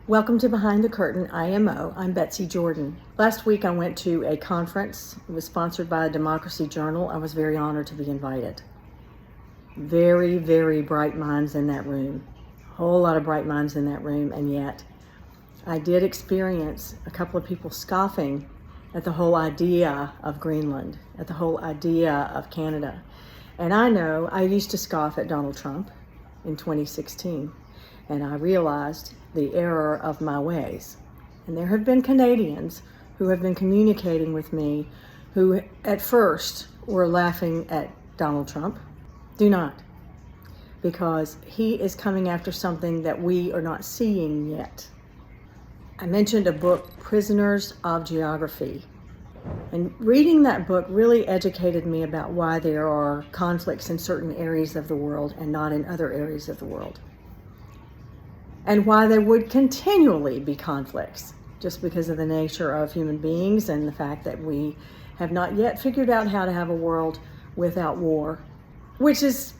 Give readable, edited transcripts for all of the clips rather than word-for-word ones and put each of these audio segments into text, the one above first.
Welcome to Behind the Curtain IMO. I'm Betsy Jordan. Last week I went to a conference. It was sponsored by a Democracy Journal. I was very honored to be invited. Very, very bright minds in that room. A whole lot of bright minds in that room, and yet I did experience a couple of people scoffing at the whole idea of Greenland, at the whole idea of Canada. And I know I used to scoff at Donald Trump in 2016, and I realized the error of my ways. And there have been Canadians who have been communicating with me who at first were laughing at Donald Trump. Do not, because he is coming after something that we are not seeing yet. I mentioned a book, Prisoners of Geography. And reading that book really educated me about why there are conflicts in certain areas of the world and not in other areas of the world. And why there would continually be conflicts, just because of the nature of human beings and the fact that we have not yet figured out how to have a world without war, which is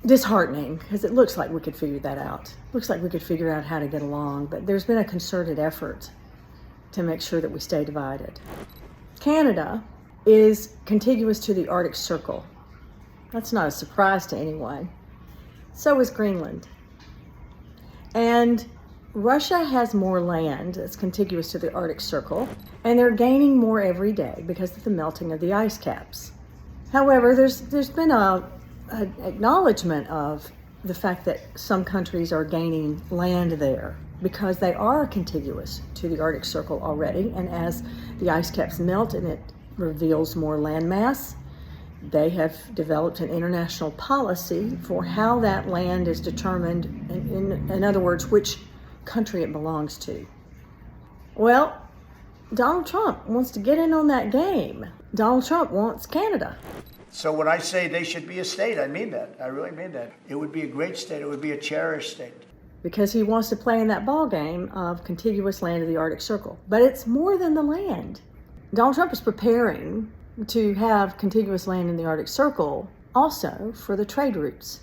disheartening because it looks like we could figure that out. Looks like we could figure out how to get along, but there's been a concerted effort to make sure that we stay divided. Canada is contiguous to the Arctic Circle. That's not a surprise to anyone. So is Greenland. And Russia has more land that's contiguous to the Arctic Circle, and they're gaining more every day because of the melting of the ice caps. However, there's been an acknowledgement of the fact that some countries are gaining land there because they are contiguous to the Arctic Circle already, and as the ice caps melt and it reveals more land mass, they have developed an international policy for how that land is determined, in other words, which country it belongs to. Well, Donald Trump wants to get in on that game. Donald Trump wants Canada. So when I say they should be a state, I mean that. I really mean that. It would be a great state. It would be a cherished state. Because he wants to play in that ball game of contiguous land of the Arctic Circle. But it's more than the land. Donald Trump is preparing to have contiguous land in the Arctic Circle also for the trade routes.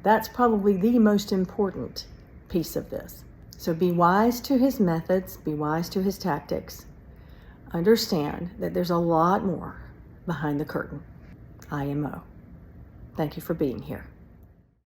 That's probably the most important piece of this. So be wise to his methods, be wise to his tactics. Understand that there's a lot more behind the curtain. IMO. Thank you for being here.